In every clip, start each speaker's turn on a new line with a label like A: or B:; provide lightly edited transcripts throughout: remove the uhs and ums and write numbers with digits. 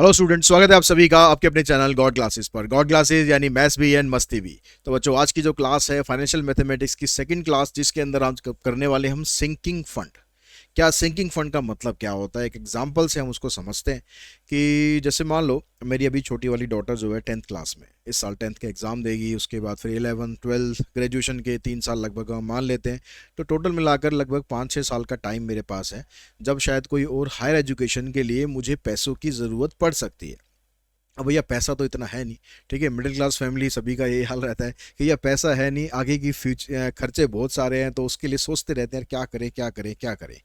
A: Hello student, स्वागत है आप सभी का आपके अपने चैनल गॉड क्लासेस पर। गॉड क्लासेस यानी मैथ्स भी एंड मस्ती भी। तो बच्चों, आज की जो क्लास है फाइनेंशियल मैथमेटिक्स की सेकंड क्लास, जिसके अंदर आज करने वाले हम सिंकिंग फंड। क्या सिंकिंग फंड का मतलब क्या होता है, एक एग्जांपल से हम उसको समझते हैं। कि जैसे मान लो मेरी अभी छोटी वाली डॉटर जो है 10th क्लास में, इस साल 10th के एग्ज़ाम देगी, उसके बाद फिर 11 12 ग्रेजुएशन के 3 साल लगभग हम मान लेते हैं। तो टोटल मिलाकर लगभग 5-6 साल का टाइम मेरे पास है, जब शायद कोई और हायर एजुकेशन के लिए मुझे पैसों की ज़रूरत पड़ सकती है। अब भैया पैसा तो इतना है नहीं, ठीक है, मिडिल क्लास फैमिली सभी का यही हाल रहता है कि यह पैसा है नहीं, आगे की फ्यूचर खर्चे बहुत सारे हैं, तो उसके लिए सोचते रहते हैं यार क्या करें क्या करें क्या करें।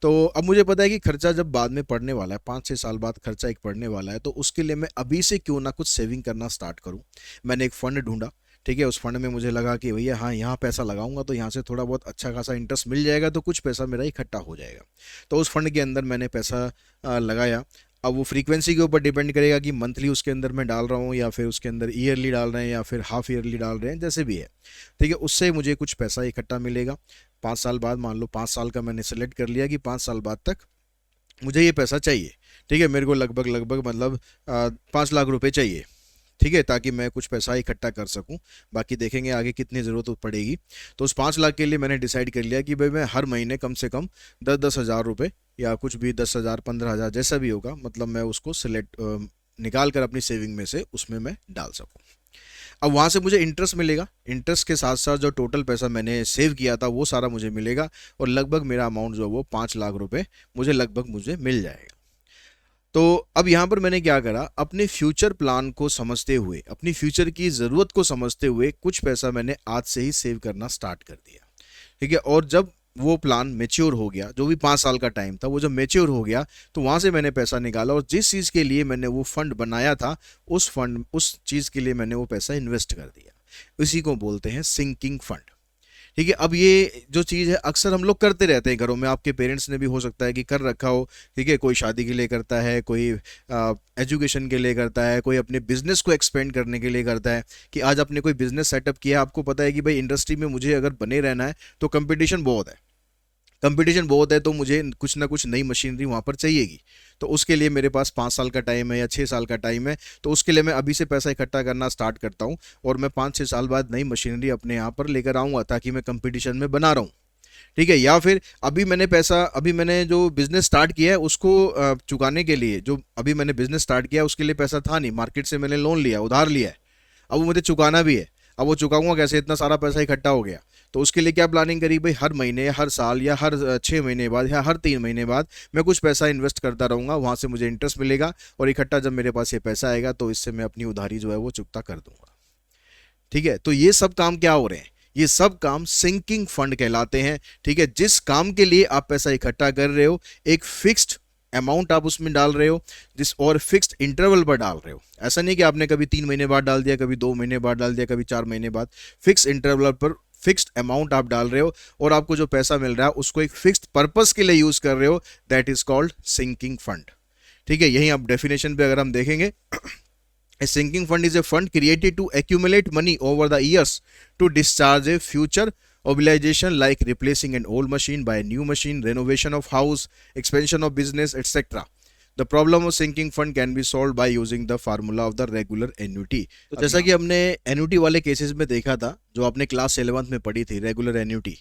A: तो अब मुझे पता है कि खर्चा जब बाद में पड़ने वाला है, 5-6 साल बाद खर्चा एक पड़ने वाला है, तो उसके लिए मैं अभी से क्यों ना कुछ सेविंग करना स्टार्ट करूं। मैंने एक फ़ंड ढूंढा, ठीक है, उस फंड में मुझे लगा कि भैया हाँ, यहाँ पैसा लगाऊंगा तो यहाँ से थोड़ा बहुत अच्छा खासा इंटरेस्ट मिल जाएगा, तो कुछ पैसा मेरा इकट्ठा हो जाएगा। तो उस फंड के अंदर मैंने पैसा लगाया। अब वो फ्रीक्वेंसी के ऊपर डिपेंड करेगा कि मंथली उसके अंदर मैं डाल रहा हूँ या फिर उसके अंदर ईयरली डाल रहे हैं या फिर हाफ ईयरली डाल रहे हैं, जैसे भी है। ठीक है, उससे मुझे कुछ पैसा इकट्ठा मिलेगा 5 साल बाद। मान लो 5 साल का मैंने सेलेक्ट कर लिया कि 5 साल बाद तक मुझे ये पैसा चाहिए। ठीक है, मेरे को लगभग लगभग मतलब 5 लाख रुपए चाहिए। ठीक है, ताकि मैं कुछ पैसा इकट्ठा कर सकूं। बाकी देखेंगे आगे कितनी ज़रूरत पड़ेगी। तो उस 5 लाख के लिए मैंने डिसाइड कर लिया कि भाई मैं हर महीने कम से कम 10-10 हज़ार रुपये या कुछ भी 10 हज़ार 15 हज़ार जैसा भी होगा, मतलब मैं उसको सिलेक्ट निकाल कर अपनी सेविंग में से उसमें मैं डाल सकूं। अब वहाँ से मुझे इंटरेस्ट मिलेगा, इंटरेस्ट के साथ साथ जो टोटल पैसा मैंने सेव किया था वो सारा मुझे मिलेगा, और लगभग मेरा अमाउंट जो है वो 5 लाख रुपए मुझे मिल जाएगा। तो अब यहाँ पर मैंने क्या करा, अपने फ्यूचर प्लान को समझते हुए, अपनी फ्यूचर की ज़रूरत को समझते हुए कुछ पैसा मैंने आज से ही सेव करना स्टार्ट कर दिया। ठीक है, और जब वो प्लान मेच्योर हो गया, जो भी 5 साल का टाइम था वो जब मेच्योर हो गया, तो वहाँ से मैंने पैसा निकाला, और जिस चीज़ के लिए मैंने वो फंड बनाया था, उस चीज़ के लिए मैंने वो पैसा इन्वेस्ट कर दिया। इसी को बोलते हैं सिंकिंग फंड। ठीक है, अब ये जो चीज़ है अक्सर हम लोग करते रहते हैं घरों में, आपके पेरेंट्स ने भी हो सकता है कि कर रखा हो। ठीक है, कोई शादी के लिए करता है, कोई एजुकेशन के लिए करता है, कोई अपने बिजनेस को एक्सपेंड करने के लिए करता है। कि आज आपने कोई बिजनेस सेटअप किया, आपको पता है कि भाई इंडस्ट्री में मुझे अगर बने रहना है तो कंपटीशन बहुत है। कंपटीशन बहुत है, तो मुझे कुछ ना कुछ नई मशीनरी वहाँ पर चाहिएगी। तो उसके लिए मेरे पास 5 साल का टाइम है या 6 साल का टाइम है, तो उसके लिए मैं अभी से पैसा इकट्ठा करना स्टार्ट करता हूँ, और मैं 5-6 साल बाद नई मशीनरी अपने यहाँ पर लेकर आऊँगा, ताकि मैं कंपटीशन में बना रहा हूँ। ठीक है, या फिर अभी मैंने जो बिजनेस स्टार्ट किया है उसको चुकाने के लिए, जो अभी मैंने बिजनेस स्टार्ट किया है उसके लिए पैसा था नहीं, मार्केट से मैंने लोन लिया, उधार लिया है। अब वो मुझे चुकाना भी है। अब वो चुकाऊंगा कैसे, इतना सारा पैसा इकट्ठा हो गया। तो उसके लिए क्या प्लानिंग करी भाई, हर महीने या हर साल या हर 6 महीने बाद या हर 3 महीने बाद मैं कुछ पैसा इन्वेस्ट करता रहूंगा, वहां से मुझे इंटरेस्ट मिलेगा, और इकट्ठा जब मेरे पास ये पैसा आएगा तो इससे मैं अपनी उधारी जो है वो चुकता कर दूंगा। ठीक है, तो ये सब काम क्या हो रहे हैं, ये सब काम सिंकिंग फंड कहलाते हैं। ठीक है, जिस काम के लिए आप पैसा इकट्ठा कर रहे हो, एक फिक्स्ड अमाउंट आप उसमें डाल रहे हो, जिस और फिक्स्ड इंटरवल पर डाल रहे हो। ऐसा नहीं कि आपने कभी 3 महीने बाद डाल दिया, कभी 2 महीने बाद डाल दिया, कभी 4 महीने बाद। फिक्स इंटरवल पर फिक्स्ड अमाउंट आप डाल रहे हो, और आपको जो पैसा मिल रहा है उसको एक फिक्स्ड पर्पस के लिए यूज कर रहे हो। That is called sinking fund. ठीक है, यही आप डेफिनेशन पे अगर हम देखेंगे, a sinking fund is a fund created to accumulate money over the years to discharge a future obligation, like replacing an old machine by a new machine, renovation of house, expansion of business, etc. The problem of sinking fund can be solved by using the formula of the regular annuity. तो जैसा कि हमने annuity वाले cases में देखा था, जो आपने क्लास 11th में पढ़ी थी, रेगुलर एन्युटी,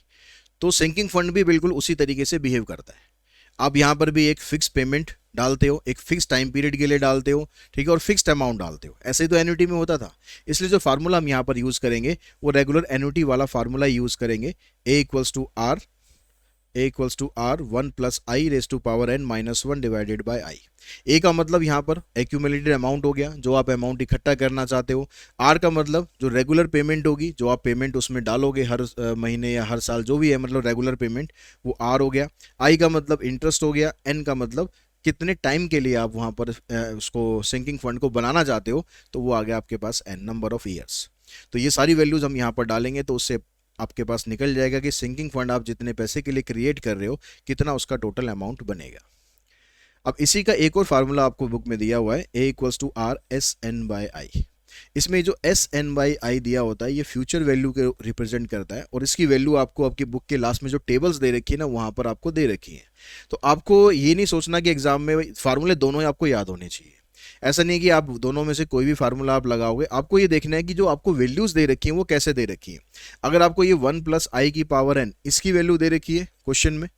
A: तो सिंकिंग फंड भी बिल्कुल उसी तरीके से बिहेव करता है। आप यहाँ पर भी एक फिक्स पेमेंट डालते हो, एक फिक्स टाइम पीरियड के लिए डालते हो। ठीक है, और फिक्स्ड अमाउंट डालते हो। ऐसे ही तो एन्युटी में होता था। इसलिए जो फार्मूला हम यहाँ पर यूज़ करेंगे वो रेगुलर एन्युटी वाला फार्मूला यूज़ करेंगे। A equals to R 1 + i⁻n−1 divided by I. ए का मतलब यहाँ पर एक्यूमुलेटेड अमाउंट हो गया, जो आप अमाउंट इकट्ठा करना चाहते हो। आर का मतलब जो रेगुलर पेमेंट होगी, जो आप पेमेंट उसमें डालोगे हर महीने या हर साल, जो भी है, मतलब रेगुलर पेमेंट, वो आर हो गया। आई का मतलब इंटरेस्ट हो गया। एन का मतलब कितने टाइम के लिए आप वहाँ पर उसको सिंकिंग फंड को बनाना चाहते हो, तो वो आ गया आपके पास एन, नंबर ऑफ ईयर्स। तो ये सारी वैल्यूज हम यहाँ पर डालेंगे, तो उससे आपके पास निकल जाएगा कि सिंकिंग फंड आप जितने पैसे के लिए क्रिएट कर रहे हो, कितना उसका टोटल अमाउंट बनेगा। अब इसी का एक और फार्मूला आपको बुक में दिया हुआ है, A = R/SN/I। इसमें जो SN/I दिया होता है, ये फ्यूचर वैल्यू के रिप्रेजेंट करता है, और इसकी वैल्यू आपको आपकी बुक के लास्ट में जो टेबल्स दे रखी है ना, वहाँ पर आपको दे रखी है। तो आपको ये नहीं सोचना कि एग्जाम में फार्मूले दोनों ही आपको याद होने चाहिए। ऐसा नहीं कि आप दोनों में से कोई भी फार्मूला आप लगाओगे, आपको ये देखना है कि जो आपको वैल्यूज दे रखी हैं वो कैसे दे रखी है। अगर आपको ये 1 + i⁻n इसकी वैल्यू दे रखी है क्वेश्चन में,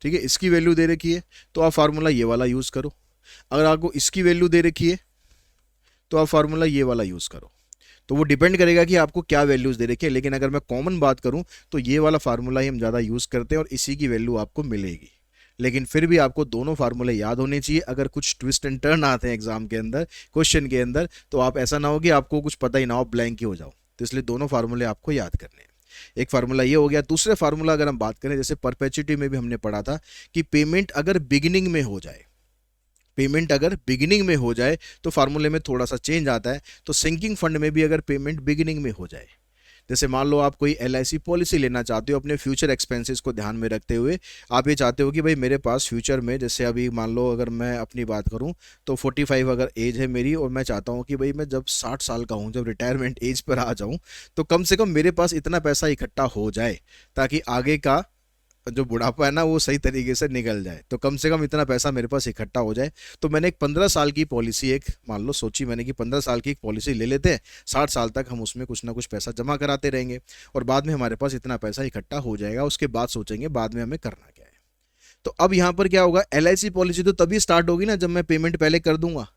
A: ठीक है, इसकी वैल्यू दे रखी है, तो आप फार्मूला ये वाला यूज करो। अगर आपको इसकी वैल्यू दे रखी है तो आप फार्मूला ये वाला यूज करो। तो वो डिपेंड करेगा कि आपको क्या वैल्यूज दे रखी है, लेकिन अगर मैं कॉमन बात करूं तो ये वाला फार्मूला ही हम ज़्यादा यूज करते हैं और इसी की वैल्यू आपको मिलेगी। लेकिन फिर भी आपको दोनों फार्मूले याद होने चाहिए। अगर कुछ ट्विस्ट एंड टर्न आते हैं एग्जाम के अंदर, क्वेश्चन के अंदर, तो आप ऐसा ना हो कि आपको कुछ पता ही ना हो, ब्लैंक ही हो जाओ। तो इसलिए दोनों फार्मूले आपको याद करने हैं। एक फार्मूला ये हो गया। दूसरे फार्मूला अगर हम बात करें, जैसे परपेचुइटी में भी हमने पढ़ा था कि पेमेंट अगर बिगिनिंग में हो जाए, पेमेंट अगर बिगिनिंग में हो जाए तो फार्मूले में थोड़ा सा चेंज आता है। तो सिंकिंग फंड में भी अगर पेमेंट बिगिनिंग में हो जाए, जैसे मान लो आप कोई LIC पॉलिसी लेना चाहते हो अपने फ्यूचर एक्सपेंसेस को ध्यान में रखते हुए, आप ये चाहते हो कि भाई मेरे पास फ्यूचर में, जैसे अभी मान लो अगर मैं अपनी बात करूं तो 45 अगर एज है मेरी, और मैं चाहता हूं कि भाई मैं जब 60 साल का हूं, जब रिटायरमेंट एज पर आ जाऊं, तो कम से कम मेरे पास इतना पैसा इकट्ठा हो जाए ताकि आगे का जो बुढ़ापा है ना वो सही तरीके से निकल जाए। तो कम से कम इतना पैसा मेरे पास इकट्ठा हो जाए। तो मैंने एक 15 साल की पॉलिसी, एक मान लो सोची मैंने कि 15 साल की एक पॉलिसी ले लेते हैं, 60 साल तक हम उसमें कुछ ना कुछ पैसा जमा कराते रहेंगे और बाद में हमारे पास इतना पैसा इकट्ठा हो जाएगा। उसके बाद सोचेंगे बाद में हमें करना क्या है। तो अब यहाँ पर क्या होगा, LIC पॉलिसी तो तभी स्टार्ट होगी ना जब मैं पेमेंट पहले कर दूंगा।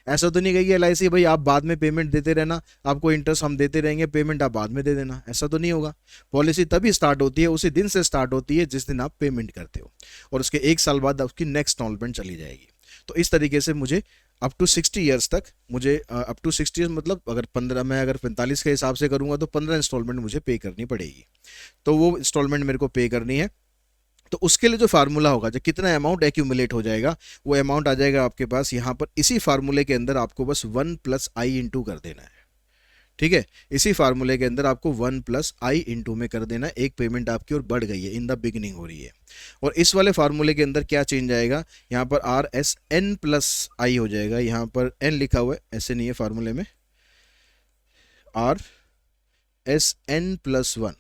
A: ऐसा तो नहीं कहेगी LIC भाई आप बाद में पेमेंट देते रहना, आपको इंटरेस्ट हम देते रहेंगे, पेमेंट आप बाद में दे देना, ऐसा तो नहीं होगा। पॉलिसी तभी स्टार्ट होती है, उसी दिन से स्टार्ट होती है जिस दिन आप पेमेंट करते हो, और उसके 1 साल बाद आपकी नेक्स्ट इंस्टॉलमेंट चली जाएगी। तो इस तरीके से मुझे अप टू 60 ईयर्स तक, मुझे अप टू 60 ईयर्स मतलब अगर 15, मैं अगर 45 के हिसाब से करूंगा तो 15 इंस्टॉलमेंट मुझे पे करनी पड़ेगी। तो वो इंस्टॉलमेंट मेरे को पे करनी है। तो उसके लिए जो फार्मूला होगा, जो कितना अमाउंट एक्यूमुलेट हो जाएगा, वो अमाउंट आ जाएगा आपके पास यहाँ पर। इसी फार्मूले के अंदर आपको बस 1 + i इंटू कर देना है, ठीक है। इसी फार्मूले के अंदर आपको 1 + i इंटू में कर देना है। एक पेमेंट आपकी और बढ़ गई है, इन द बिगिनिंग हो रही है। और इस वाले फार्मूले के अंदर क्या चेंज आएगा, यहाँ पर RSN + i हो जाएगा। यहाँ पर n लिखा हुआ है, ऐसे नहीं है फार्मूले में, RSN + 1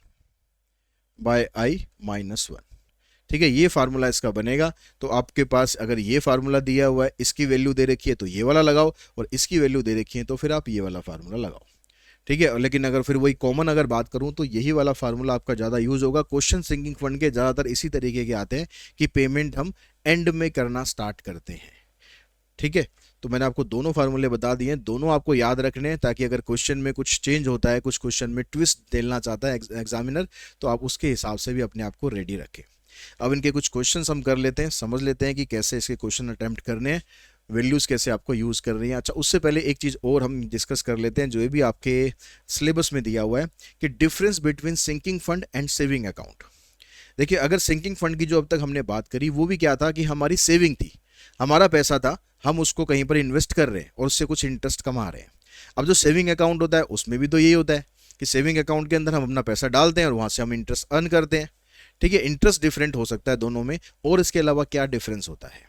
A: बाय i-1, ठीक है। ये फार्मूला इसका बनेगा। तो आपके पास अगर ये फार्मूला दिया हुआ है, इसकी वैल्यू दे रखी है तो ये वाला लगाओ, और इसकी वैल्यू दे रखी है तो फिर आप ये वाला फार्मूला लगाओ, ठीक है। लेकिन अगर फिर वही कॉमन अगर बात करूं तो यही वाला फार्मूला आपका ज़्यादा यूज होगा। क्वेश्चन सिंकिंग फंड के ज़्यादातर इसी तरीके के आते हैं कि पेमेंट हम एंड में करना स्टार्ट करते हैं, ठीक है। तो मैंने आपको दोनों फार्मूले बता दिए हैं, दोनों आपको याद रखने हैं ताकि अगर क्वेश्चन में कुछ चेंज होता है, कुछ क्वेश्चन में ट्विस्ट देना चाहता है एग्जामिनर, तो आप उसके हिसाब से भी अपने आप को रेडी रखें। अब इनके कुछ क्वेश्चंस हम कर लेते हैं, समझ लेते हैं कि कैसे इसके क्वेश्चन अटेम्प्ट करने हैं, वैल्यूज़ कैसे आपको यूज़ कर रही हैं। अच्छा, उससे पहले एक चीज़ और हम डिस्कस कर लेते हैं जो ये भी आपके सिलेबस में दिया हुआ है कि difference between sinking fund and saving account. देखिए, अगर सिंकिंग फंड की जो अब तक हमने बात करी वो भी क्या था कि हमारी सेविंग थी, हमारा पैसा था, हम उसको कहीं पर इन्वेस्ट कर रहे हैं और उससे कुछ इंटरेस्ट कमा रहे हैं। अब जो सेविंग अकाउंट होता है उसमें भी तो यही होता है कि सेविंग अकाउंट के अंदर हम अपना पैसा डालते हैं और वहाँ से हम इंटरेस्ट अर्न करते हैं, ठीक है। इंटरेस्ट डिफरेंट हो सकता है दोनों में, और इसके अलावा क्या डिफरेंस होता है,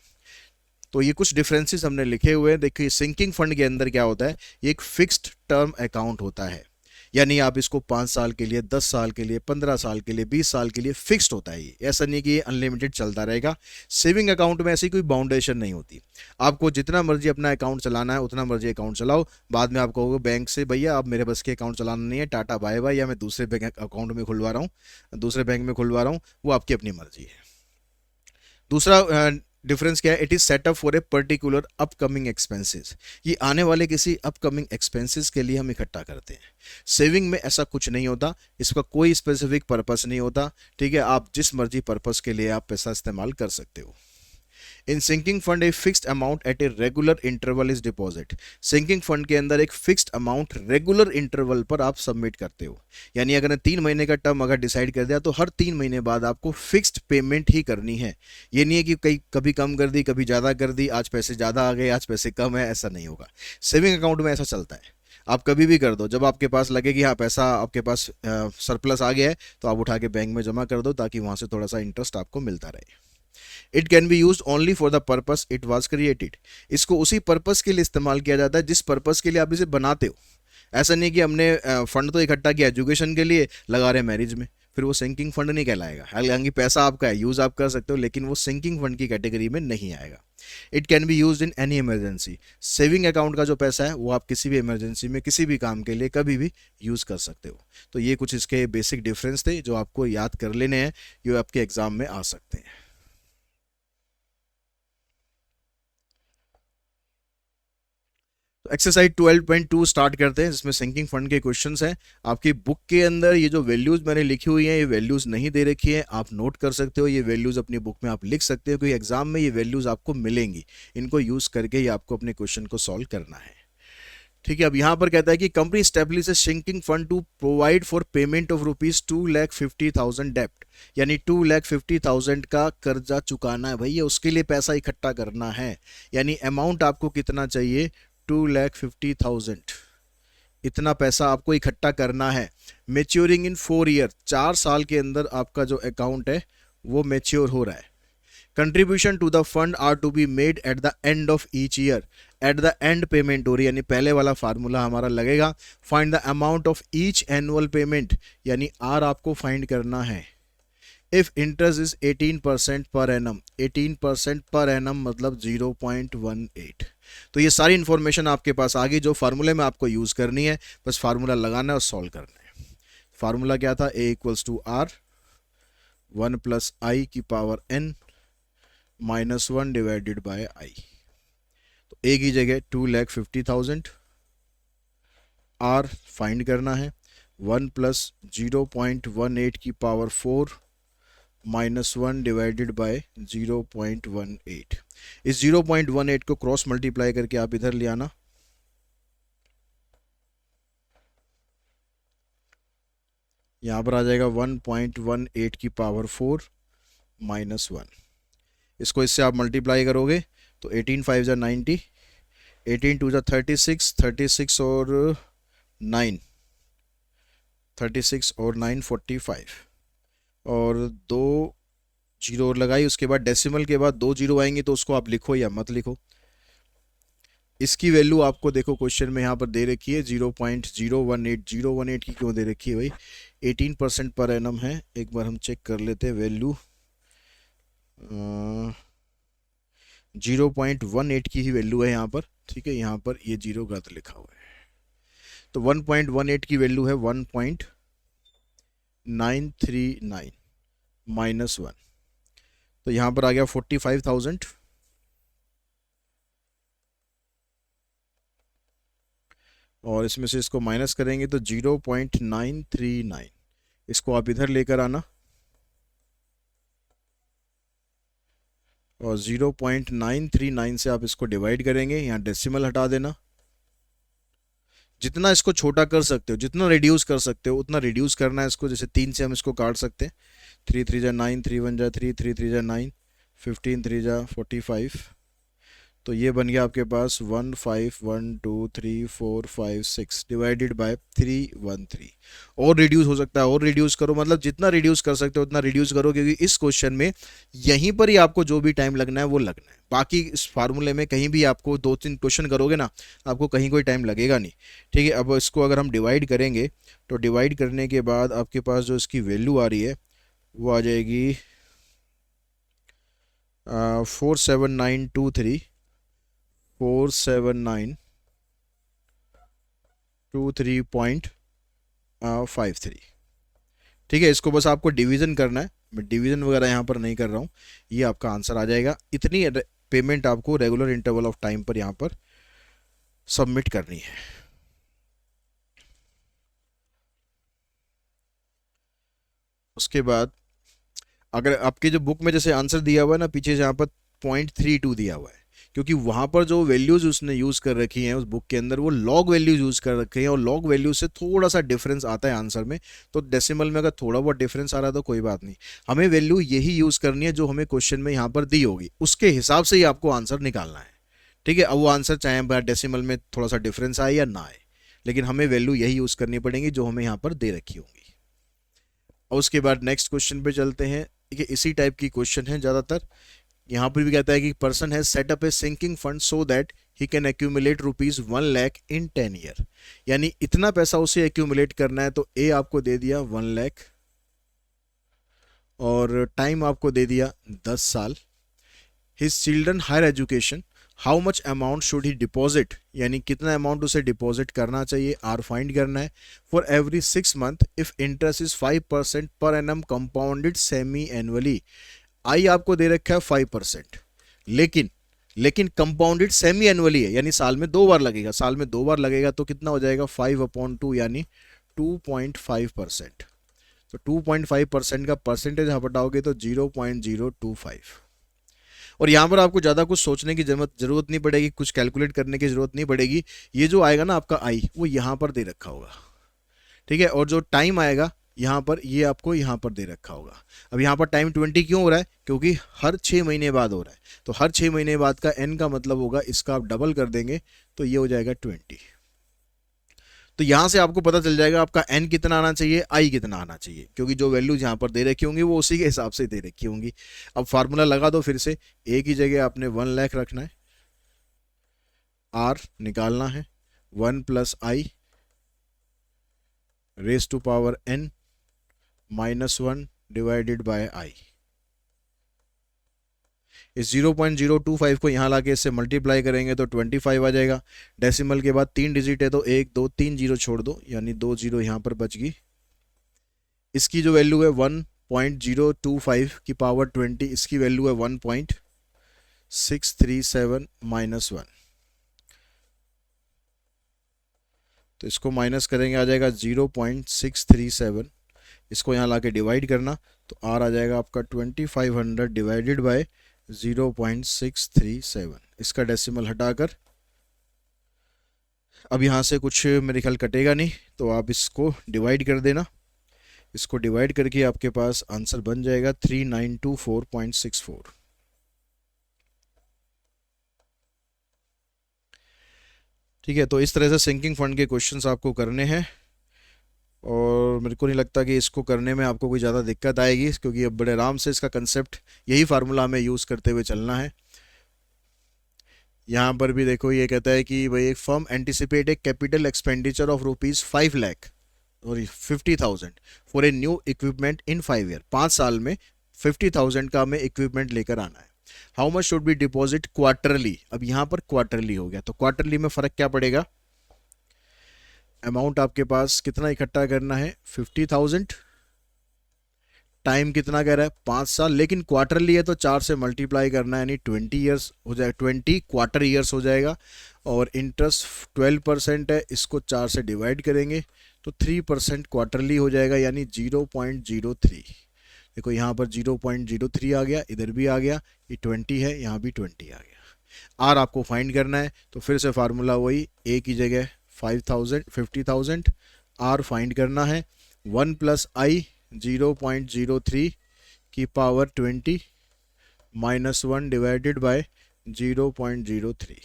A: तो ये कुछ डिफरेंसेस हमने लिखे हुए हैं। देखिए, सिंकिंग फंड के अंदर क्या होता है, ये एक फिक्स्ड टर्म अकाउंट होता है, यानी आप इसको 5 साल के लिए, 10 साल के लिए, 15 साल के लिए, 20 साल के लिए फिक्स्ड होता है। ये ऐसा नहीं कि ये अनलिमिटेड चलता रहेगा। सेविंग अकाउंट में ऐसी कोई बाउंडेशन नहीं होती, आपको जितना मर्जी अपना अकाउंट चलाना है उतना मर्जी अकाउंट चलाओ। बाद में आप कहोगे बैंक से भैया अब मेरे बस के अकाउंट चलाना नहीं है, टाटा बाय बाय, या मैं दूसरे बैंक अकाउंट में खुलवा रहा हूँ, दूसरे बैंक में खुलवा रहा हूँ, वो आपकी अपनी मर्जी है। दूसरा डिफरेंस क्या है, it is setup for a particular upcoming expenses, ये आने वाले किसी अपकमिंग एक्सपेंसेस के लिए हम इकट्ठा करते हैं। सेविंग में ऐसा कुछ नहीं होता, इसका कोई स्पेसिफिक पर्पस नहीं होता, ठीक है। आप जिस मर्जी पर्पस के लिए आप पैसा इस्तेमाल कर सकते हो। In sinking fund a fixed amount at a regular interval is deposit. Sinking fund के अंदर एक फिक्स्ड अमाउंट रेगुलर इंटरवल पर आप सबमिट करते हो, यानी अगर 3 महीने का टर्म अगर डिसाइड कर दिया तो हर 3 महीने बाद आपको फिक्स्ड पेमेंट ही करनी है। ये नहीं है कि कहीं कभी कम कर दी, कभी ज़्यादा कर दी, आज पैसे ज़्यादा आ गए, आज पैसे कम है, ऐसा नहीं होगा। सेविंग अकाउंट में ऐसा चलता है, आप कभी भी कर दो, जब आपके पास लगे कि हाँ पैसा आपके पास सरप्लस आ गया है तो आप उठा के बैंक में जमा कर दो ताकि वहाँ से थोड़ा सा इंटरेस्ट आपको मिलता रहे। It can be use only for the purpose it was created. इसको उसी पर्पस के लिए इस्तेमाल किया जाता है जिस पर्पस के लिए आप इसे बनाते हो। ऐसा नहीं कि हमने फंड तो इकट्ठा किया एजुकेशन के लिए, लगा रहे मैरिज में, फिर वो सिंकिंग फंड नहीं कहलाएगा। हालांकि पैसा आपका है, यूज आप कर सकते हो, लेकिन वो सिंकिंग फंड की कैटेगरी में नहीं आएगा। It can be use in any emergency. Saving account का जो पैसा है वो आप किसी भी इमरजेंसी में किसी भी काम के लिए कभी भी यूज़ कर सकते हो। तो ये कुछ इसके बेसिक डिफरेंस थे जो आपको याद कर लेने हैं, ये आपके एग्जाम में आ सकते हैं। तो एक्सरसाइज 12.2 स्टार्ट करते हैं, जिसमें सिंकिंग फंड के क्वेश्चंस हैं। आपकी बुक के अंदर ये जो वैल्यूज मैंने लिखी हुई हैं, ये वैल्यूज नहीं दे रखी है, आप नोट कर सकते हो। ये वैल्यूज अपनी बुक में आप लिख सकते हो, क्योंकि एग्जाम में ये वैल्यूज आपको मिलेंगी। इनको यूज करके ही आपको अपने क्वेश्चन को सॉल्व करना है। ठीक है, अब यहाँ पर कहता है कि company establish sinking fund to provide for payment of rupees 2,50,000 डेप्ट, यानी 2,50,000 का कर्जा चुकाना है भैया, उसके लिए पैसा इकट्ठा करना है। यानी अमाउंट आपको कितना चाहिए, 2,50,000, इतना पैसा आपको इकट्ठा करना है। मेच्योरिंग इन 4 ईयर, 4 साल के अंदर आपका जो अकाउंट है वो मेच्योर हो रहा है। Contribution to the fund are to be made at the end of each year, at the end payment हो रही, यानी पहले वाला फार्मूला हमारा लगेगा। Find the amount of each annual payment, यानी आर आपको फाइंड करना है। If interest is 18% per annum, 18% per annum मतलब 0.18। तो ये सारी इंफॉर्मेशन आपके पास आ गई, जो फार्मूले में आपको यूज करनी है, बस फार्मूला लगाना है और सॉल्व करना है। फार्मूला क्या था, A equals to R 1 plus I की power n minus 1 divided by I. तो ए की जगह 2,50,000, आर फाइंड करना है 1 प्लस 0.18 की पावर 4 माइनस 1 डिवाइडेड बाय 0.18। इस 0.18 को क्रॉस मल्टीप्लाई करके आप इधर ले आना, यहां पर आ जाएगा 1.18 की पावर 4 माइनस 1। इसको इससे आप मल्टीप्लाई करोगे तो 18 5 जा 90, 18 2 जा 36, 36 और 9, 36 और 9 45, और 2 जीरो और लगाई। उसके बाद डेसिमल के बाद 2 जीरो आएंगे, तो उसको आप लिखो या मत लिखो। इसकी वैल्यू आपको देखो क्वेश्चन में यहाँ पर दे रखी है 0.018। 018 की क्यों दे रखी है भाई, 18% पर एनम है। एक बार हम चेक कर लेते हैं वैल्यू, 0.18 की ही वैल्यू है यहाँ पर। ठीक है, यहाँ पर ये जीरो गलत लिखा हुआ है, तो 1.18 की वैल्यू है 1.939 माइनस 1, तो यहाँ पर आ गया 45,000। और इसमें से इसको माइनस करेंगे तो 0.939, इसको आप इधर लेकर आना, और 0.939 से आप इसको डिवाइड करेंगे, यहाँ डेसिमल हटा देना। जितना इसको छोटा कर सकते हो, जितना रिड्यूस कर सकते हो उतना रिड्यूस करना है इसको। जैसे 3 से हम इसको काट सकते हैं, 3 3 जा 9, 3 1 जा 3, 3 3 जा 9, 15 3 जा 45। तो ये बन गया आपके पास 1 5 1 2 3 4 5 6 डिवाइडेड बाय 313। और रिड्यूस हो सकता है, और रिड्यूस करो, मतलब जितना रिड्यूस कर सकते हो उतना रिड्यूस करो, क्योंकि इस क्वेश्चन में यहीं पर ही आपको जो भी टाइम लगना है वो लगना है। बाकी इस फार्मूले में कहीं भी आपको 2-3 क्वेश्चन करोगे ना, आपको कहीं कोई टाइम लगेगा नहीं। ठीक है, अब इसको अगर हम डिवाइड करेंगे तो डिवाइड करने के बाद आपके पास जो इसकी वैल्यू आ रही है वो आ जाएगी 47923, 47923.53। ठीक है, इसको बस आपको डिवीजन करना है, मैं डिवीजन वगैरह यहाँ पर नहीं कर रहा हूँ, ये आपका आंसर आ जाएगा। इतनी पेमेंट आपको रेगुलर इंटरवल ऑफ टाइम पर यहाँ पर सबमिट करनी है। उसके बाद अगर आपके जो बुक में जैसे आंसर दिया हुआ है ना, पीछे यहाँ पर 0.32 दिया हुआ है, क्योंकि वहाँ पर जो वैल्यूज़ उसने यूज़ कर रखी हैं उस बुक के अंदर, वो लॉग वैल्यूज़ यूज़ कर रखी हैं, और लॉग वैल्यू से थोड़ा सा डिफरेंस आता है आंसर में। तो डेसिमल में अगर थोड़ा बहुत डिफरेंस आ रहा है तो कोई बात नहीं, हमें वैल्यू यही यूज़ करनी है जो हमें क्वेश्चन में यहाँ पर दी होगी, उसके हिसाब से ही आपको आंसर निकालना है। ठीक है, अब वो आंसर चाहे डेसिमल में थोड़ा सा डिफरेंस आए या ना आए, लेकिन हमें वैल्यू यही यूज़ करनी पड़ेगी जो हमें यहाँ पर दे रखी होंगी। और उसके बाद नेक्स्ट क्वेश्चन पे चलते हैं। ठीक है, इसी टाइप की क्वेश्चन है ज़्यादातर। यहाँ पर भी कहता है कि person has set up a sinking fund so that he can accumulate ₹1,00,000 in 10 year, यानी इतना पैसा उसे एक्यूमुलेट करना है। तो ए आपको दे दिया 1,00,000 और टाइम आपको दे दिया 10 साल। His children higher education, how much amount should he deposit, यानी कितना अमाउंट उसे डिपॉजिट करना चाहिए, आर फाइंड करना है। For every 6 month if interest is 5% per annum compounded semi annually, I आपको दे रखा है 5%, लेकिन कंपाउंडेड सेमी एनुअली है, यानी साल में 2 बार लगेगा, साल में 2 बार लगेगा तो कितना हो जाएगा 5/2 यानी 2.5%। तो 2.5% का परसेंटेज हटाओगे तो 0.025। और यहाँ पर आपको ज़्यादा कुछ सोचने की जरूरत नहीं पड़ेगी, कुछ कैलकुलेट करने की जरूरत नहीं पड़ेगी। ये जो आएगा ना आपका आई वो यहाँ पर दे रखा होगा, ठीक है, और जो टाइम आएगा यहाँ पर ये आपको यहाँ पर दे रखा होगा। अब यहाँ पर टाइम 20 क्यों हो रहा है, क्योंकि हर 6 महीने बाद हो रहा है, तो हर 6 महीने बाद का एन का मतलब होगा इसका आप डबल कर देंगे तो ये हो जाएगा 20। तो यहां से आपको पता चल जाएगा आपका एन कितना आना चाहिए, आई कितना आना चाहिए, क्योंकि जो वैल्यूज यहाँ पर दे रखी होंगी वो उसी के हिसाब से दे रखी होंगी। अब फार्मूला लगा दो फिर से, ए की जगह आपने 1 लाख रखना है, आर निकालना है 1 + i raise to power n -1 divided by I. इस 0.025 को यहाँ लाके इससे मल्टीप्लाई करेंगे तो 25 आ जाएगा। डेसिमल के बाद 3 डिजिट है तो 1 2 3 जीरो छोड़ दो, यानी 2 जीरो यहाँ पर बच गई। इसकी जो वैल्यू है 1.025 की पावर 20, इसकी वैल्यू है 1.637 -1, तो इसको माइनस करेंगे आ जाएगा 0.637। इसको यहाँ लाके डिवाइड करना तो आर आ जाएगा आपका 2500 डिवाइडेड बाय 0.637। इसका डेसिमल हटाकर, अब यहाँ से कुछ मेरे ख्याल कटेगा नहीं तो आप इसको डिवाइड कर देना। इसको डिवाइड करके आपके पास आंसर बन जाएगा 3924.64। ठीक है, तो इस तरह से सिंकिंग फंड के क्वेश्चंस आपको करने हैं और मेरे को नहीं लगता कि इसको करने में आपको कोई ज़्यादा दिक्कत आएगी, क्योंकि अब बड़े आराम से इसका कंसेप्ट यही फार्मूला हमें यूज़ करते हुए चलना है। यहाँ पर भी देखो ये कहता है कि भाई एक firm anticipate A capital expenditure of ₹5 lakh और 50,000 for a new equipment in 5 year, 5 साल में 50,000 का हमें इक्विपमेंट लेकर आना है। How much should be deposit quarterly, अब यहाँ पर क्वार्टरली हो गया तो क्वार्टरली में फ़र्क क्या पड़ेगा, अमाउंट आपके पास कितना इकट्ठा करना है 50,000, टाइम कितना कह रहा है 5 साल, लेकिन क्वार्टरली है तो 4 से मल्टीप्लाई करना है, यानी 20 ईयर्स हो जाएगा, 20 क्वार्टर ईयर्स हो जाएगा। और इंटरेस्ट 12% है, इसको 4 से डिवाइड करेंगे तो 3% क्वार्टरली हो जाएगा, यानी 0.03। देखो यहाँ पर 0.03 आ गया, इधर भी आ गया, ये 20 है, यहाँ भी 20 आ गया। आर आपको फाइंड करना है तो फिर से फार्मूला वही, ए की जगह 50,000, आर फाइंड करना है 1 + i 0.03 की पावर 20 -1 डिवाइडेड बाय 0.03।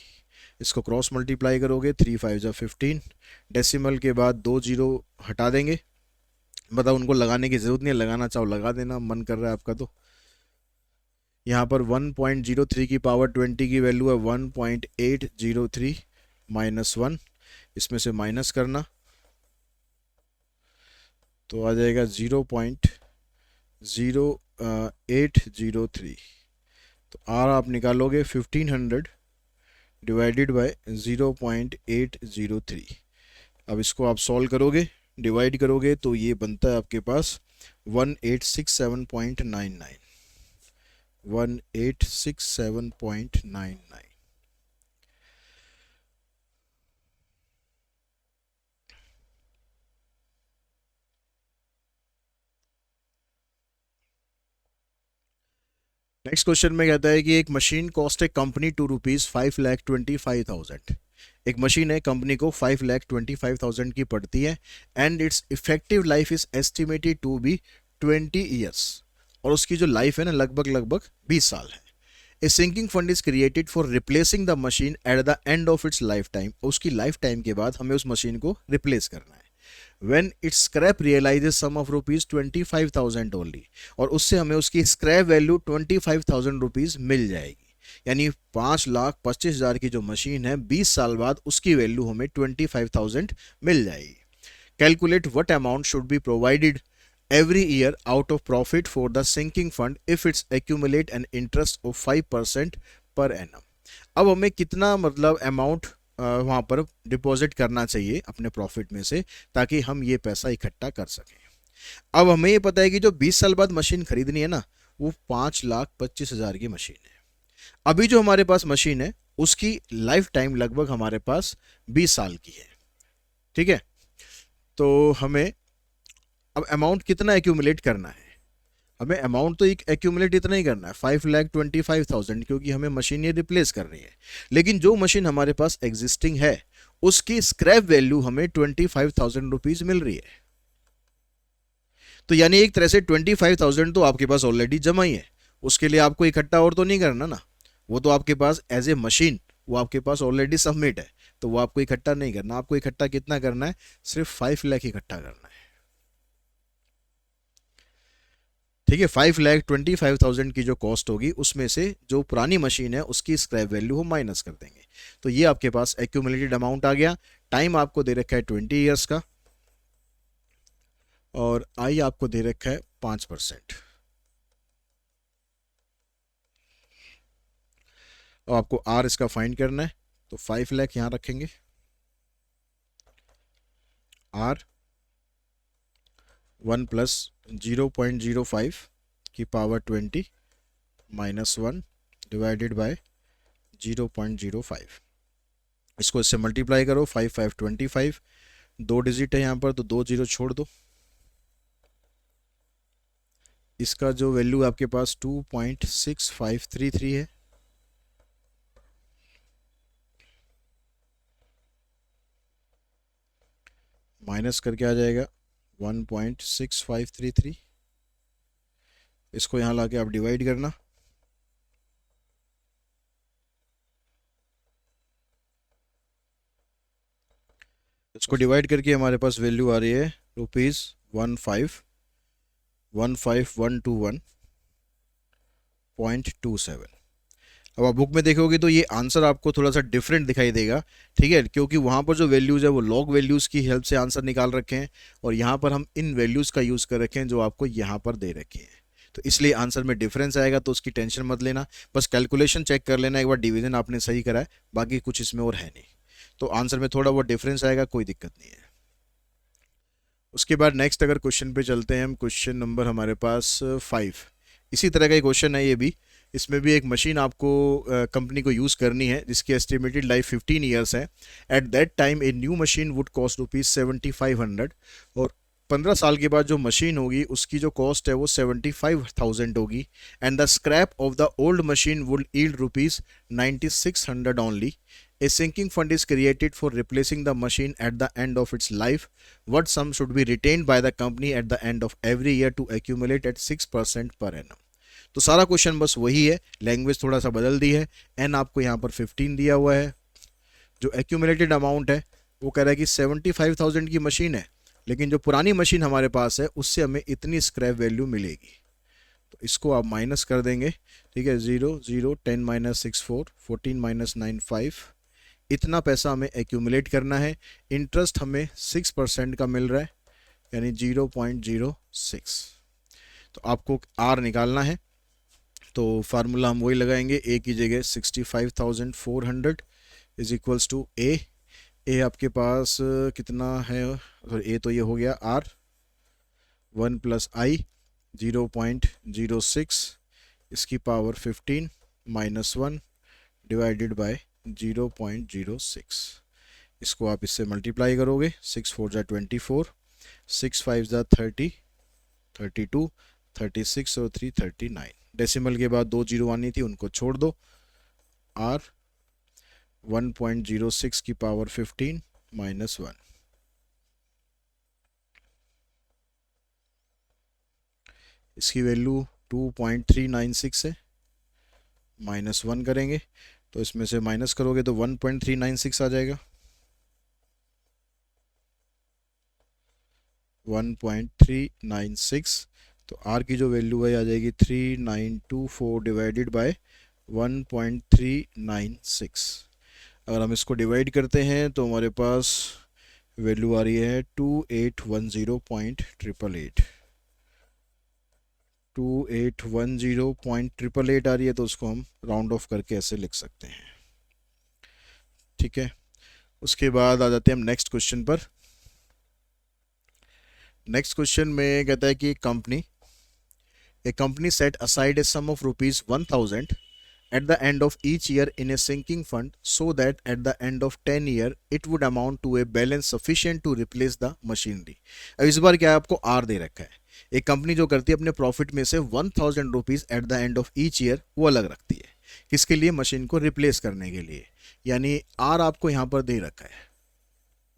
A: इसको क्रॉस मल्टीप्लाई करोगे 3 5 15, डेसिमल के बाद 2 जीरो हटा देंगे, बताओ उनको लगाने की ज़रूरत नहीं है, लगाना चाहो लगा देना, मन कर रहा है आपका। तो यहाँ पर 1.03 की पावर 20 की वैल्यू है 1.803 -1, इसमें से माइनस करना तो आ जाएगा 0.0803। तो आर आप निकालोगे 1500 डिवाइडेड बाय 0.803। अब इसको आप सॉल्व करोगे, डिवाइड करोगे तो ये बनता है आपके पास 1867.99, 1867.99। नेक्स्ट क्वेश्चन में कहता है कि एक मशीन कॉस्ट ए कंपनी ₹5,25,000। एक मशीन है, कंपनी को 5,25,000 की पड़ती है and it's effective life is estimated to be 20 years, और उसकी जो लाइफ है ना लगभग 20 साल है। A sinking fund is created for replacing the machine at the end of its life time, उसकी लाइफ टाइम के बाद हमें उस मशीन को रिप्लेस करना है। When its scrap realizes sum of ₹25,000 only, और उससे हमें उसकी स्क्रैप वैल्यू 25,000 रुपीज़ मिल जाएगी, यानी 5,25,000 की जो मशीन है 20 साल बाद उसकी वैल्यू हमें 25,000 मिल जाएगी। Calculate what amount should be provided every year out of profit for the sinking fund if it's accumulate an interest of 5% per annum. अब हमें कितना मतलब अमाउंट वहाँ पर डिपॉजिट करना चाहिए अपने प्रॉफिट में से ताकि हम ये पैसा इकट्ठा कर सकें। अब हमें ये पता है कि जो 20 साल बाद मशीन खरीदनी है ना, वो 5,25,000 की मशीन है। अभी जो हमारे पास मशीन है उसकी लाइफ टाइम लगभग हमारे पास 20 साल की है। ठीक है, तो हमें अब अमाउंट कितना एक्यूमुलेट करना है? हमें अमाउंट तो एक एक्यूमुलेट इतना ही करना है 5,25,000, क्योंकि हमें मशीन ये रिप्लेस करनी है। लेकिन जो मशीन हमारे पास एग्जिस्टिंग है उसकी स्क्रैप वैल्यू हमें 25,000 रुपीज मिल रही है। तो यानी एक तरह से 25,000 तो आपके पास ऑलरेडी जमा ही है, उसके लिए आपको इकट्ठा और तो नहीं करना ना, वो तो आपके पास एज ए मशीन वो आपके पास ऑलरेडी सबमिट है, तो वो आपको इकट्ठा नहीं करना। आपको इकट्ठा कितना करना है? सिर्फ 5 लाख इकट्ठा करना है। ठीक है, 5,25,000 की जो कॉस्ट होगी उसमें से जो पुरानी मशीन है उसकी स्क्रैप वैल्यू हम माइनस कर देंगे। तो ये आपके पास एक्यूमुलेटेड अमाउंट आ गया। टाइम आपको दे रखा है 20 ईयर्स का और आई आपको दे रखा है 5%। और आपको आर इसका फाइंड करना है, तो 5 लाख यहां रखेंगे। आर 1 प्लस 0.05 की पावर 20 माइनस 1 डिवाइडेड बाय 0.05। इसको इससे मल्टीप्लाई करो, 5 5 25, 2 डिजिट है यहाँ पर तो 2 जीरो छोड़ दो। इसका जो वैल्यू आपके पास 2.6533 है। माइनस करके आ जाएगा 1.6533। इसको यहाँ लाके आप डिवाइड करना, इसको डिवाइड करके हमारे पास वैल्यू आ रही है ₹15121.27। अब आप बुक में देखोगे तो ये आंसर आपको थोड़ा सा डिफरेंट दिखाई देगा। ठीक है, क्योंकि वहाँ पर जो वैल्यूज़ है वो लॉग वैल्यूज़ की हेल्प से आंसर निकाल रखे हैं और यहाँ पर हम इन वैल्यूज़ का यूज़ कर रखे हैं जो आपको यहाँ पर दे रखे हैं। तो इसलिए आंसर में डिफरेंस आएगा, तो उसकी टेंशन मत लेना, बस कैलकुलेशन चेक कर लेना एक बार, डिवीजन आपने सही करा है, बाकी कुछ इसमें और है नहीं। तो आंसर में थोड़ा बहुत डिफरेंस आएगा, कोई दिक्कत नहीं है। उसके बाद नेक्स्ट अगर क्वेश्चन पे चलते हैं हम, क्वेश्चन नंबर हमारे पास 5। इसी तरह का एक क्वेश्चन है ये भी। इसमें भी एक मशीन आपको कंपनी को यूज़ करनी है जिसकी एस्टिमेटेड लाइफ 15 ईयर्स है। At that time a new machine would cost ₹7500, और 15 साल के बाद जो मशीन होगी उसकी जो कॉस्ट है वो 75,000 होगी। And the scrap of the old machine would yield ₹9600 only. A sinking fund is created for replacing the machine at the end of its life. What sum should be retained by the company at the end of every year to accumulate at 6% per annum? तो सारा question बस वही है, language थोड़ा सा बदल दी है। N आपको यहाँ पर 15 दिया हुआ है। जो एक्यूमुलेटेड अमाउंट है वो कह रहा है कि 75,000 की मशीन है, लेकिन जो पुरानी मशीन हमारे पास है उससे हमें इतनी स्क्रैप वैल्यू मिलेगी। तो इसको आप माइनस कर देंगे। ठीक है, 0 0 10 माइनस 6 4 14 माइनस 9 5, इतना पैसा हमें एक्यूमुलेट करना है। इंटरेस्ट हमें 6% का मिल रहा है, यानी 0.06। तो आपको आर निकालना है, तो फार्मूला हम वही लगाएंगे, ए की जगह 65,400 इज इक्वल्स टू ए। ए आपके पास कितना है? ए तो ये हो गया आर 1 प्लस आई 0.06, इसकी पावर 15 माइनस 1 डिवाइडेड बाय 0.06। इसको आप इससे मल्टीप्लाई करोगे, 6 4 जा 24, 6 5 जा 30, 32, 36 और 3 39। डेसिमल के बाद 2 जीरो आनी थी, उनको छोड़ दो। आर 1.06 की पावर 15 माइनस 1। इसकी वैल्यू 2.396 है, माइनस 1 करेंगे तो इसमें से माइनस करोगे तो 1.396 आ जाएगा। 1.396, तो आर की जो वैल्यू है आ जाएगी 3924 डिवाइडेड बाय 1.396। अगर हम इसको डिवाइड करते हैं तो हमारे पास वैल्यू आ रही है 2810.888। 2810.888 आ रही है, तो उसको हम राउंड ऑफ करके ऐसे लिख सकते हैं। ठीक है, उसके बाद आ जाते हैं हम नेक्स्ट क्वेश्चन पर। नेक्स्ट क्वेश्चन में कहता है कि a company set aside a sum of rupees 1000 at the end of each year in a sinking fund so that at the end of 10 year it would amount to a balance sufficient to replace the machinery। अब इस बार क्या है, आपको are they रखा है। एक company जो करती है अपने प्रॉफिट में से 1000 rupees eight the end of each year वो अलग रखती है, किसके लिए, मशीन को रिप्लेस करने के लिए। यानी आर आपको यहाँ पर दे रखा है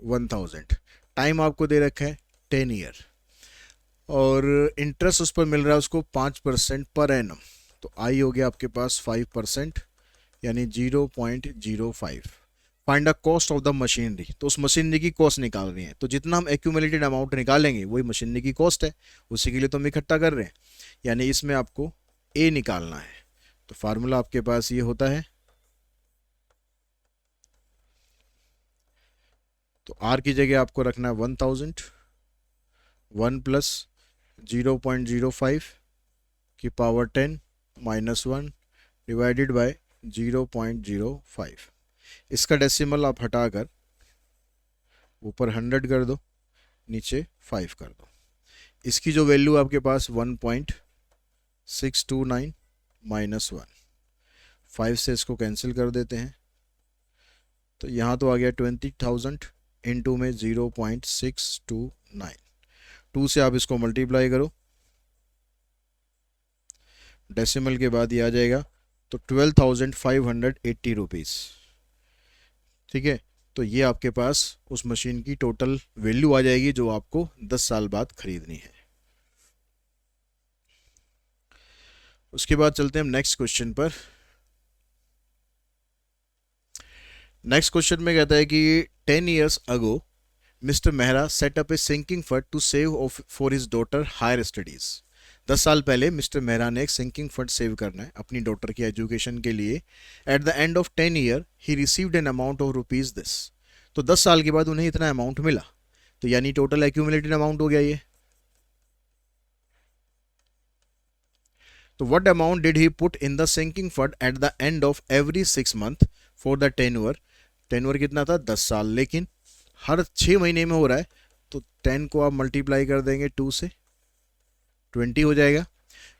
A: 1000, टाइम आपको दे रखा है 10 ईयर, और इंटरेस्ट उस पर मिल रहा है उसको 5% पर एनम। तो आई हो गया आपके पास 5%, यानी 0.05। Find the cost of the machinery, तो उस मशीनरी की कॉस्ट निकाल रही है। तो जितना हम एक्यूमुलेटेड अमाउंट निकालेंगे वही मशीनरी की कॉस्ट है, उसी के लिए तो हम इकट्ठा कर रहे हैं। यानी इसमें आपको ए निकालना है। तो फार्मूला आपके पास ये होता है, तो आर की जगह आपको रखना है 1000, 1 प्लस 0.05 की पावर 10 माइनस 1 डिवाइडेड बाय 0.05। इसका डेसिमल आप हटाकर ऊपर 100 कर दो, नीचे 5 कर दो। इसकी जो वैल्यू आपके पास 1.629 माइनस 1, 5 से इसको कैंसिल कर देते हैं। तो यहाँ तो आ गया 20,000 इंटू में 0.629, 2 से आप इसको मल्टीप्लाई करो, डेसिमल के बाद ये आ जाएगा तो 12,580 रुपीज़। ठीक है, तो ये आपके पास उस मशीन की टोटल वैल्यू आ जाएगी जो आपको 10 साल बाद खरीदनी है। उसके बाद चलते हैं हम नेक्स्ट क्वेश्चन पर। नेक्स्ट क्वेश्चन में कहता है कि 10 years ago mister Mehra set up a sinking fund to save for his daughter higher studies. 10 साल पहले मिस्टर मेहरा ने एक सिंकिंग फंड सेव करना है अपनी डॉटर की एजुकेशन के लिए। Eight the end of 10 year he received an amount of rupees this. तो 10 साल के बाद उन्हें इतना अमाउंट मिला, तो यानी टोटल एक्यूमुलेटेड अमाउंट हो गया ये। तो what amount did he put in the sinking fund at the end of every 6 month for the tenure. Tenure कितना था, 10 साल, लेकिन हर 6 महीने में हो रहा है। तो 10 को आप मल्टीप्लाई कर देंगे 2 से, 20 हो जाएगा।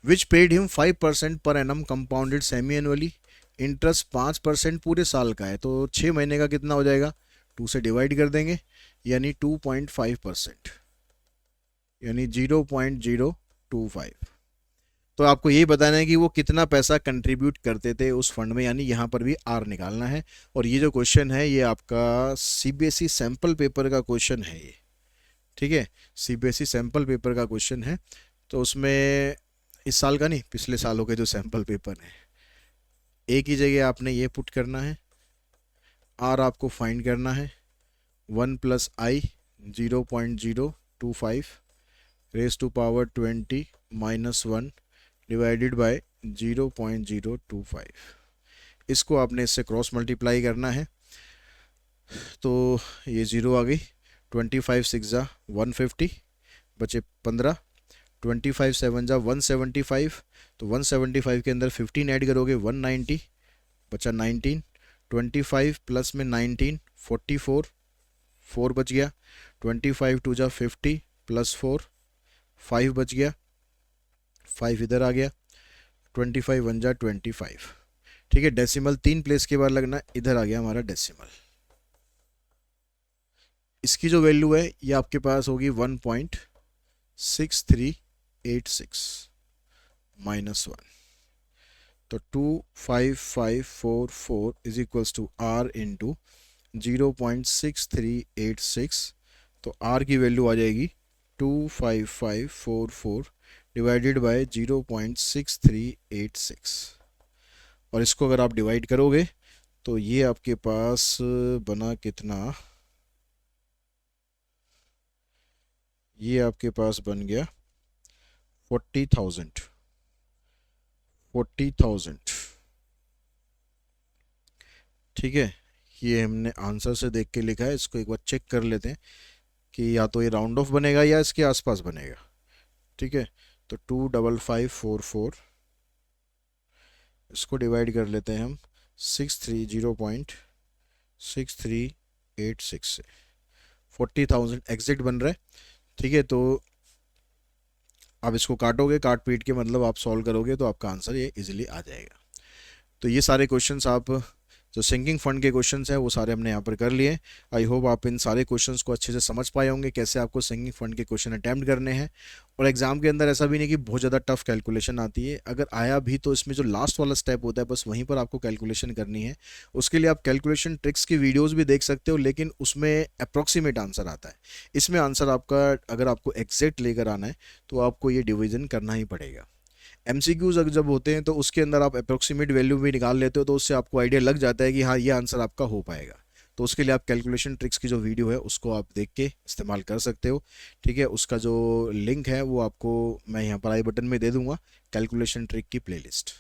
A: विच paid him 5% per annum compounded semi annually. Interest 5% पूरे साल का है, तो 6 महीने का कितना हो जाएगा, 2 से डिवाइड कर देंगे, यानी 2.5%, यानी 0.025। तो आपको यही बताना है कि वो कितना पैसा कंट्रीब्यूट करते थे उस फंड में, यानी यहाँ पर भी आर निकालना है। और ये जो क्वेश्चन है ये आपका सीबीएसई सैम्पल पेपर का क्वेश्चन है ये। ठीक है, सीबीएसई सैम्पल पेपर का क्वेश्चन है, तो उसमें इस साल का नहीं, पिछले सालों के जो सैम्पल पेपर हैं, ए की जगह आपने ये पुट करना है, आर आपको फाइंड करना है 1 plus i 0.025 raise to power 20 minus 1 divided by 0.025। इसको आपने इससे क्रॉस मल्टीप्लाई करना है, तो ये 0 आ गई, 25 6 जा 150, बचे 15, 25 7 जा 175, तो 175 के अंदर 15 ऐड करोगे 190, बचा 19, 25 प्लस में 19 44, 4 बच गया, 25 2 जा 50 प्लस 4 5 बच गया, 5 इधर आ गया, 25 1 जा 25। ठीक है, डेसिमल 3 प्लेस के बाद लगना, इधर आ गया हमारा डेसिमल। इसकी जो वैल्यू है ये आपके पास होगी 1.6386 माइनस 1, तो 25544 is equals to R into 0.6386। तो आर की वैल्यू आ जाएगी 25544 डिवाइडेड बाय 0.6386। और इसको अगर आप डिवाइड करोगे तो ये आपके पास बना कितना, ये आपके पास बन गया 40,000। ठीक है, ये हमने आंसर से देख के लिखा है, इसको एक बार चेक कर लेते हैं कि या तो ये राउंड ऑफ बनेगा या इसके आसपास बनेगा। ठीक है, तो 25544 इसको डिवाइड कर लेते हैं हम 630.6386 से, 40,000 एग्जिट बन रहा है। ठीक है, तो आप इसको काटोगे, काट पीट के मतलब आप सॉल्व करोगे तो आपका आंसर ये इजीली आ जाएगा। तो ये सारे क्वेश्चंस आप जो सिंकिंग फंड के क्वेश्चंस हैं वो सारे हमने यहाँ पर कर लिए। आई होप आप इन सारे क्वेश्चंस को अच्छे से समझ पाए होंगे कैसे आपको सिंकिंग फंड के क्वेश्चन अटैम्प्ट करने हैं। और एग्जाम के अंदर ऐसा भी नहीं कि बहुत ज़्यादा टफ कैलकुलेशन आती है, अगर आया भी तो इसमें जो लास्ट वाला स्टेप होता है बस वहीं पर आपको कैलकुलेशन करनी है। उसके लिए आप कैलकुलेशन ट्रिक्स की वीडियोज़ भी देख सकते हो, लेकिन उसमें अप्रॉक्सीमेट आंसर आता है। इसमें आंसर आपका अगर आपको एग्जैक्ट लेकर आना है तो आपको ये डिवीजन करना ही पड़ेगा। एमसीक्यूज जब होते हैं तो उसके अंदर आप अप्रोक्सीमेट वैल्यू भी निकाल लेते हो, तो उससे आपको आइडिया लग जाता है कि हाँ ये आंसर आपका हो पाएगा। तो उसके लिए आप कैलकुलेशन ट्रिक्स की जो वीडियो है उसको आप देख के इस्तेमाल कर सकते हो। ठीक है, उसका जो लिंक है वो आपको मैं यहाँ पर आई बटन में दे दूंगा, कैलकुलेशन ट्रिक की प्लेलिस्ट।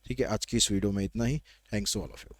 A: ठीक है, आज की इस वीडियो में इतना ही। Thanks to all of you.